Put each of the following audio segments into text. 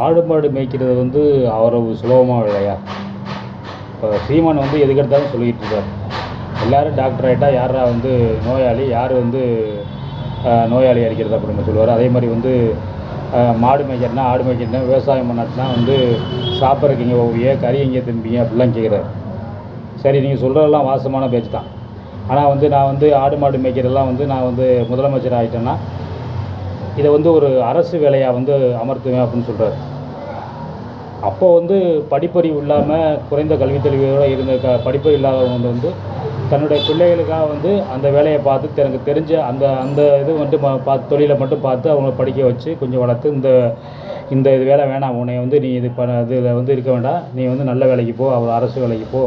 ஆடு மாடு மேய்க்கிறது வந்து அவ்வளவு சுலபமாக இல்லையா? இப்போ சீமான் வந்து எதுக்கெடுத்தாலும் சொல்லிக்கிட்டு இருக்காரு. எல்லோரும் டாக்டர் ஆகிட்டா யாரா வந்து நோயாளி, யார் வந்து நோயாளி அடிக்கிறது அப்படின்னு சொல்லுவார். அதே மாதிரி வந்து மாடு மேய்க்கிறதுனா ஆடு மேய்க்கிறதுனா விவசாயம் பண்ணாட்டுனா வந்து சாப்பிட்றதுக்கு இங்கே போவிய கறி எங்கே திம்பிங்க அப்படிலாம் கேட்குறாரு. சரி, நீங்கள் சொல்கிறதெல்லாம் வாசமான பேச்சு தான். ஆனால் வந்து நான் வந்து ஆடு மாடு மேய்க்கிறதெல்லாம் வந்து நான் வந்து முதலமைச்சர் ஆகிட்டேன்னா இதை வந்து ஒரு அரசு வேலையாக வந்து அமர்த்துவேன் அப்படின்னு சொல்கிறார். அப்போ வந்து படிப்பறிவு இல்லாமல் குறைந்த கல்வித்தெளிவோடு இருந்த படிப்பறிவு இல்லாதவங்க வந்து தன்னுடைய பிள்ளைகளுக்காக வந்து அந்த வேலையை பார்த்து எனக்கு தெரிஞ்ச அந்த இது மட்டும் பார்த்து தொழிலை மட்டும் பார்த்து அவங்கள படிக்க வச்சு கொஞ்சம் வளர்த்து இந்த இது வேலை வேணாம், உன்னை வந்து நீ இதில் வந்து இருக்க வேண்டாம், நீ வந்து நல்ல வேலைக்கு போ, அரசு வேலைக்கு போ,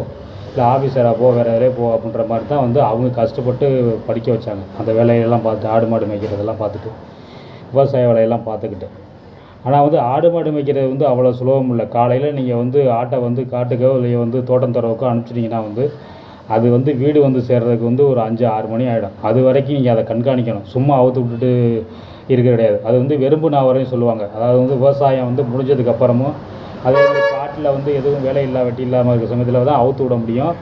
இல்லை ஆஃபீஸராக போ, வேறு வேலையே போ அப்படின்ற மாதிரி தான் வந்து அவங்க கஷ்டப்பட்டு படிக்க வச்சாங்க. அந்த வேலையெல்லாம் பார்த்து ஆடு மாடு மேய்க்கிறதெல்லாம் பார்த்துட்டு விவசாய வேலையெல்லாம் பார்த்துக்கிட்டு. ஆனால் வந்து ஆடு மாடு மேய்க்கிறது வந்து அவ்வளோ சுலபம் இல்லை. காலையில் நீங்கள் வந்து ஆட்டை வந்து காட்டுக்கோ இல்லை வந்து தோட்டம் துறவுக்கோ அனுப்பிச்சிட்டிங்கன்னா வந்து அது வந்து வீடு வந்து சேர்றதுக்கு வந்து ஒரு 5-6 மணி ஆகிடும். அது வரைக்கும் நீங்கள் அதை கண்காணிக்கணும். சும்மா அவுத்து விட்டுட்டு இருக்க கிடையாது. அது வந்து வெறும்பு நாவரையும் சொல்லுவாங்க. அதாவது வந்து விவசாயம் வந்து முடிஞ்சதுக்கப்புறமும் அதே மாதிரி காட்டில் வந்து எதுவும் வேலை வெட்டி இல்லாமல் இருக்கிற சமயத்தில் தான் அவுத்து விட முடியும்.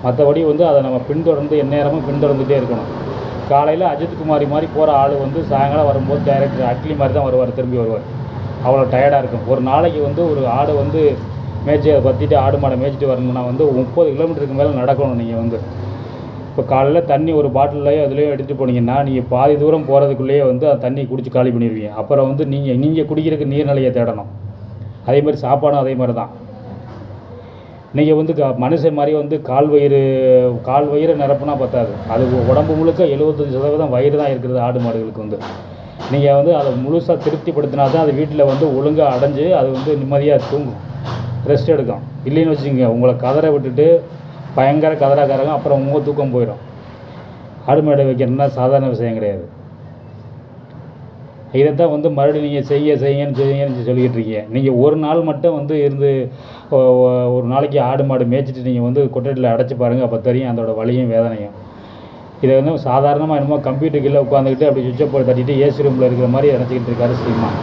மற்றபடி வந்து அதை நம்ம பின்தொடர்ந்து எந்நேரமும் பின்தொடர்ந்துகிட்டே இருக்கணும். காலையில் அஜித் குமாரி மாதிரி போகிற ஆள் வந்து சாயங்காலம் வரும்போது டைரக்டர் அட்லி மாதிரி தான் வருவார், திரும்பி வருவார். அவ்வளோ டயர்டாக இருக்கும். ஒரு நாளைக்கு வந்து ஒரு ஆடு வந்து மேய்ச்சி அதை பற்றிட்டு ஆடு மாடை மேய்ச்சிட்டு வரணும்னா வந்து 30 கிலோமீட்டருக்கு மேலே நடக்கணும். நீங்கள் வந்து இப்போ காலையில் தண்ணி ஒரு பாட்டிலையோ அதுலேயோ எடுத்துகிட்டு போனீங்கன்னா நீங்கள் பாதி தூரம் போகிறதுக்குள்ளேயே வந்து அந்த தண்ணி குடிச்சு காலி பண்ணிடுவீங்க. அப்புறம் வந்து நீங்கள் குடிக்கிறதுக்கு நீர்நிலையை தேடணும். அதே மாதிரி சாப்பாடும் அதே மாதிரி தான். நீங்கள் வந்து மனுஷன் மாதிரி வந்து கால் வயிறு நிரப்புனா பத்தாது. அது உடம்பு முழுக்க 75% வயிறு தான் இருக்கிறது ஆடு மாடுகளுக்கு வந்து. நீங்கள் வந்து அதை முழுசாக திருப்திப்படுத்தினா தான் அது வீட்டில் வந்து ஒழுங்காக அடைஞ்சு அது வந்து நிம்மதியாக தூங்கும், ரெஸ்ட் எடுக்கும். இல்லைன்னு வச்சுக்கோங்க, உங்களை கதற விட்டுட்டு பயங்கர கதறாக்காரங்க, அப்புறம் உங்கள் தூக்கம் போயிடும். ஆடு மாடு வைக்கிறதுனா சாதாரண விஷயம் கிடையாது. இதைத்தான் வந்து மறுபடியும் நீங்கள் செய்யுங்கன்னு சொல்லிக்கிட்டு இருக்கீங்க. நீங்கள் ஒரு நாள் மட்டும் வந்து இருந்து ஒரு நாளைக்கு ஆடு மாடு மேய்ச்சிட்டு நீங்கள் வந்து கொட்டடியில் அடைச்சி பாருங்கள். அப்போ தெரியும் அதோடய வலியும் வேதனையும். இதை வந்து சாதாரணமாக என்னமோ கம்ப்யூட்டர் கீழே உட்காந்துக்கிட்டு அப்படி சுவிட்சை போட்டு தட்டிட்டு ஏசி ரூமில் இருக்கிற மாதிரி நினச்சிக்கிட்டு இருக்காரு சீமான்.